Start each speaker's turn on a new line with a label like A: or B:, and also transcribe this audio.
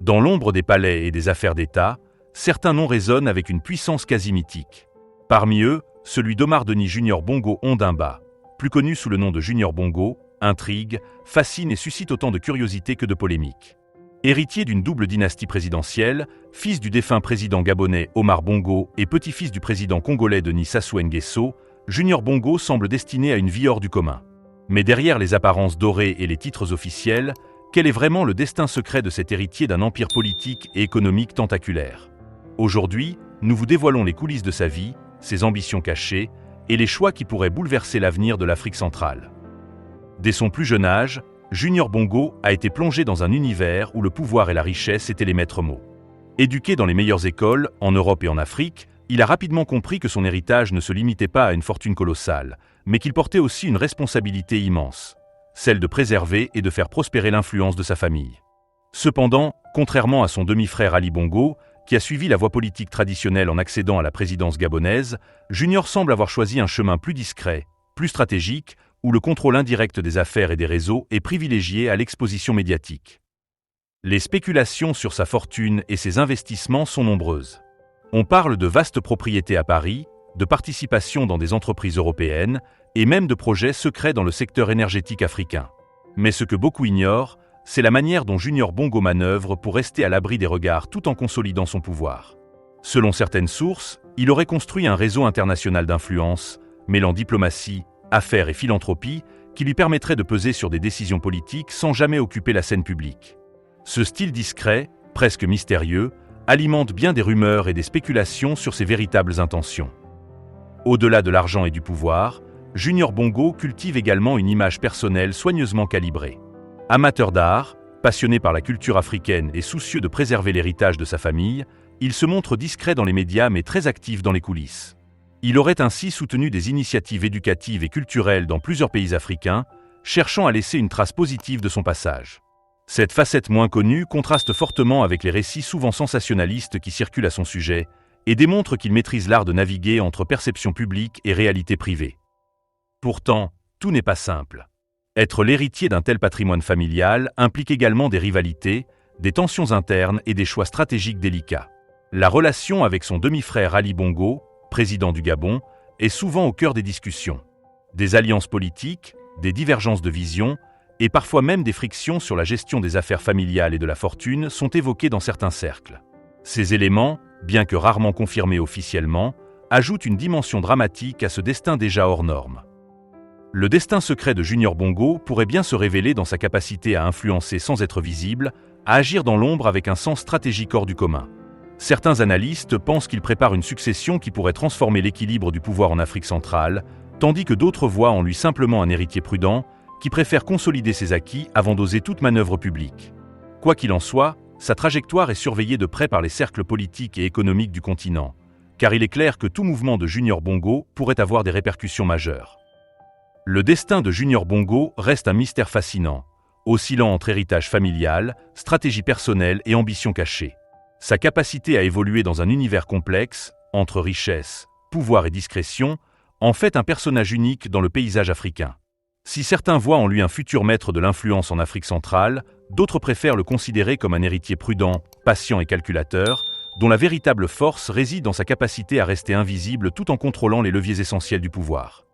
A: Dans l'ombre des palais et des affaires d'État, certains noms résonnent avec une puissance quasi mythique. Parmi eux, celui d'Omar Denis Junior Bongo Ondimba, plus connu sous le nom de Junior Bongo, intrigue, fascine et suscite autant de curiosité que de polémiques. Héritier d'une double dynastie présidentielle, fils du défunt président gabonais Omar Bongo et petit-fils du président congolais Denis Sassou Nguesso, Junior Bongo semble destiné à une vie hors du commun. Mais derrière les apparences dorées et les titres officiels, quel est vraiment le destin secret de cet héritier d'un empire politique et économique tentaculaire? Aujourd'hui, nous vous dévoilons les coulisses de sa vie, ses ambitions cachées et les choix qui pourraient bouleverser l'avenir de l'Afrique centrale. Dès son plus jeune âge, Junior Bongo a été plongé dans un univers où le pouvoir et la richesse étaient les maîtres mots. Éduqué dans les meilleures écoles, en Europe et en Afrique, il a rapidement compris que son héritage ne se limitait pas à une fortune colossale, mais qu'il portait aussi une responsabilité immense, celle de préserver et de faire prospérer l'influence de sa famille. Cependant, contrairement à son demi-frère Ali Bongo, qui a suivi la voie politique traditionnelle en accédant à la présidence gabonaise, Junior semble avoir choisi un chemin plus discret, plus stratégique, où le contrôle indirect des affaires et des réseaux est privilégié à l'exposition médiatique. Les spéculations sur sa fortune et ses investissements sont nombreuses. On parle de vastes propriétés à Paris, de participation dans des entreprises européennes et même de projets secrets dans le secteur énergétique africain. Mais ce que beaucoup ignorent, c'est la manière dont Junior Bongo manœuvre pour rester à l'abri des regards tout en consolidant son pouvoir. Selon certaines sources, il aurait construit un réseau international d'influence, mêlant diplomatie, affaires et philanthropie, qui lui permettrait de peser sur des décisions politiques sans jamais occuper la scène publique. Ce style discret, presque mystérieux, alimente bien des rumeurs et des spéculations sur ses véritables intentions. Au-delà de l'argent et du pouvoir, Junior Bongo cultive également une image personnelle soigneusement calibrée. Amateur d'art, passionné par la culture africaine et soucieux de préserver l'héritage de sa famille, il se montre discret dans les médias mais très actif dans les coulisses. Il aurait ainsi soutenu des initiatives éducatives et culturelles dans plusieurs pays africains, cherchant à laisser une trace positive de son passage. Cette facette moins connue contraste fortement avec les récits souvent sensationnalistes qui circulent à son sujet et démontre qu'il maîtrise l'art de naviguer entre perception publique et réalité privée. Pourtant, tout n'est pas simple. Être l'héritier d'un tel patrimoine familial implique également des rivalités, des tensions internes et des choix stratégiques délicats. La relation avec son demi-frère Ali Bongo, président du Gabon, est souvent au cœur des discussions. Des alliances politiques, des divergences de vision et parfois même des frictions sur la gestion des affaires familiales et de la fortune sont évoquées dans certains cercles. Ces éléments, bien que rarement confirmés officiellement, ajoutent une dimension dramatique à ce destin déjà hors norme. Le destin secret de Junior Bongo pourrait bien se révéler dans sa capacité à influencer sans être visible, à agir dans l'ombre avec un sens stratégique hors du commun. Certains analystes pensent qu'il prépare une succession qui pourrait transformer l'équilibre du pouvoir en Afrique centrale, tandis que d'autres voient en lui simplement un héritier prudent, qui préfère consolider ses acquis avant d'oser toute manœuvre publique. Quoi qu'il en soit, sa trajectoire est surveillée de près par les cercles politiques et économiques du continent, car il est clair que tout mouvement de Junior Bongo pourrait avoir des répercussions majeures. Le destin de Junior Bongo reste un mystère fascinant, oscillant entre héritage familial, stratégie personnelle et ambition cachée. Sa capacité à évoluer dans un univers complexe, entre richesse, pouvoir et discrétion, en fait un personnage unique dans le paysage africain. Si certains voient en lui un futur maître de l'influence en Afrique centrale, d'autres préfèrent le considérer comme un héritier prudent, patient et calculateur, dont la véritable force réside dans sa capacité à rester invisible tout en contrôlant les leviers essentiels du pouvoir.